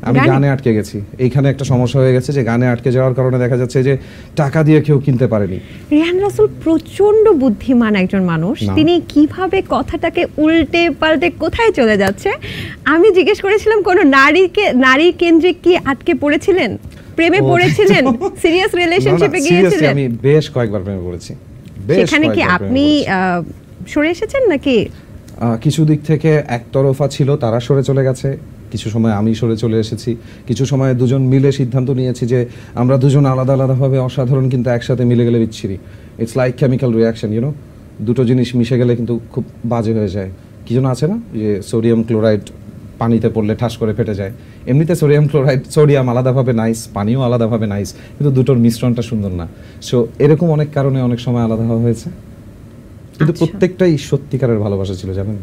আমি গানে আটকে গেছি। এইখানে একটা সমস্যা হয়ে গেছে যে গানে আটকে যাওয়ার কারণে দেখা যাচ্ছে যে টাকা দিয়ে কেউ কিনতে পারেনি। রেহান রাসেল প্রচন্ড বুদ্ধিমান একজন মানুষ, তিনি কিভাবে কথাটাকে উল্টে পাল্টে কোথায় চলে যাচ্ছে। আমি জিজ্ঞেস করেছিলাম কোন নারী কেন্দ্রিক কি আটকে পড়েছিলেন, প্রেমে পড়েছিলেন, সিরিয়াস রিলেশনশিপে গিয়েছিলেন? আমি বেশ কয়েকবার প্রেমে পড়েছি। সেখানে কি আপনি সরে এসেছেন নাকি? কিছু দিক থেকে একতরফা ছিল, তারা সরে চলে গেছে, কিছু সময় আমি সরে চলে এসেছি, কিছু সময় দুজন মিলে সিদ্ধান্ত নিয়েছি যে আমরা দুজন আলাদা আলাদাভাবে অসাধারণ কিন্তু একসাথে মিলে গেলে বিচ্ছিরি। It's like chemical reaction, you know, দুটো জিনিস মিশে গেলে কিন্তু খুব বাজে হয়ে যায়। কি যেন আছে না যে সোডিয়াম ক্লোরাইড পানিতে পড়লে ঠাস করে ফেটে যায়, এমনিতে সোডিয়াম আলাদাভাবে নাইস, পানিও আলাদাভাবে নাইস, কিন্তু দুটোর মিশ্রণটা সুন্দর না। সো এরকম অনেক কারণে অনেক সময় আলাদা হওয়া হয়েছে, কিন্তু প্রত্যেকটাই সত্যিকারের ভালোবাসা ছিল, জানেন।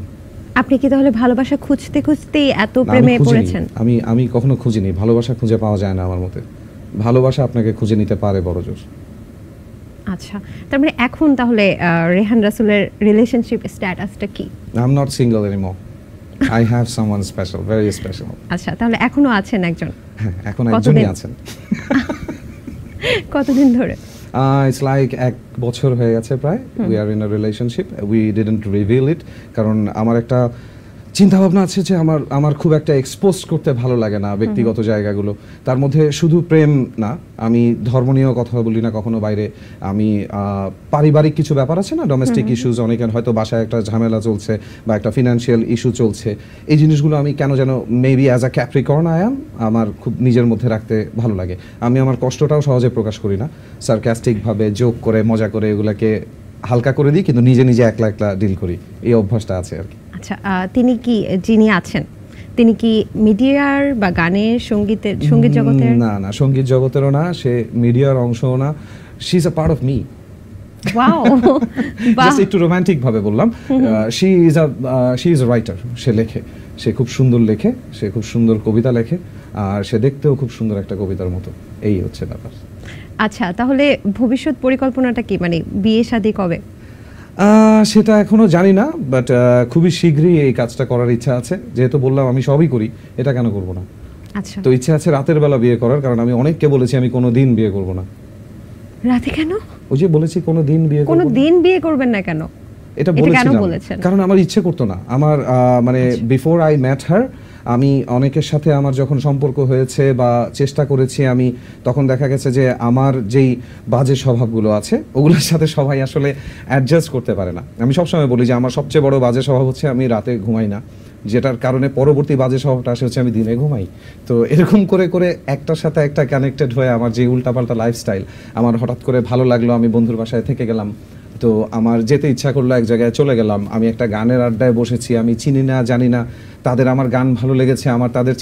আপনি কি তাহলে ভালোবাসা খুঁজতে খুঁজতে এত প্রেমে পড়েছেন? আমি কখনো খুঁজিনি, ভালোবাসা খুঁজে পাওয়া যায় না আমার মতে। ভালোবাসা আপনাকে খুঁজে নিতে পারে বড় জোর। আচ্ছা, তার মানে এখন তাহলে রেহান রাসেলের রিলেশনশিপ স্ট্যাটাসটা কি? I am not single anymore, I have someone special, very special. আচ্ছা, তাহলে এখনো আছেন একজন? হ্যাঁ, এখন একজনই আছেন। কতদিন ধরে? It's like 1 বছর হয়ে গেছে প্রায়। We are in a relationship. We didn't reveal it কারণ আমার একটা চিন্তা ভাবনা আছে যে আমার খুব একটা এক্সপোজ করতে ভালো লাগে না ব্যক্তিগত জায়গাগুলো। তার মধ্যে শুধু প্রেম না, আমি ধর্ম নিয়েও কথা বলি না কখনো বাইরে। আমি পারিবারিক কিছু ব্যাপার আছে না, ডোমেস্টিক ইস্যুস, অনেকের হয়তো বাসায় একটা ঝামেলা চলছে বা একটা ফিনান্সিয়াল ইস্যু চলছে, এই জিনিসগুলো আমি কেন যেন মেবি অ্যাজ আ ক্যাপ্রিকর্ন আমার খুব নিজের মধ্যে রাখতে ভালো লাগে। আমি আমার কষ্টটাও সহজে প্রকাশ করি না, সার্কাস্টিকভাবে জোক করে মজা করে এগুলাকে হালকা করে দিই, কিন্তু নিজে নিজে একলা একলা ডিল করি, এই অভ্যাসটা আছে আর কি। আচ্ছা, তিনি কি, যিনি আছেন তিনি কি মিডিয়ার বা গানের সঙ্গীত জগতের? না, সঙ্গীত জগতেরও না, সে মিডিয়ার অংশও না। She is a part of me. Wow, just একটু রোমান্টিক ভাবে বললাম। শি ইজ আ রাইটার, সে লেখে, সে খুব সুন্দর লেখে, সে খুব সুন্দর কবিতা লেখে, আর সে দেখতেও খুব সুন্দর একটা কবিতার মতো, এই হচ্ছে ব্যাপার। আচ্ছা, তাহলে ভবিষ্যৎ পরিকল্পনাটা কি, মানে বিয়ে শাদী কবে? সেটা এখনো জানি না, বাট খুবই শীঘ্রই এই কাজটা করার ইচ্ছা আছে। যেহেতু বললাম আমি সবই করি, এটা কেন করব না। আচ্ছা, তো ইচ্ছা আছে রাতের বেলা বিয়ে করার, কারণ আমি অনেককে বলেছি আমি কোনোদিন বিয়ে করব না। রাতে কেন? ওই যে বলেছি কোনোদিন বিয়ে করবেন না কেন, এটা বলেছিলাম কারণ আমার ইচ্ছে করতো না। আমার মানে বিফোর আই মেট হার, আমি অনেকের সাথে আমার যখন সম্পর্ক হয়েছে বা চেষ্টা করেছি, আমি তখন দেখা গেছে যে আমার যেই বাজে স্বভাবগুলো আছে ওগুলোর সাথে সবাই আসলে অ্যাডজাস্ট করতে পারে না। আমি সবসময় বলি যে আমার সবচেয়ে বড় বাজে স্বভাব হচ্ছে আমি রাতে ঘুমাই না, যেটার কারণে পরবর্তী বাজে স্বভাবটা আসে হচ্ছে আমি দিনে ঘুমাই। তো এরকম করে করে একটার সাথে একটা কানেক্টেড হয়ে আমার যে উল্টাপাল্টা লাইফস্টাইল, আমার হঠাৎ করে ভালো লাগলো, আমি বন্ধুর বাসায় থেকে গেলাম, তো আমার যেতে ইচ্ছা করলো, এক জায়গায় চলে গেলাম, আমি একটা গানের আড্ডায় বসেছি, আমি চিনি না জানি না, তাদের আমার গান ভালো লেগেছে, আমার তাদের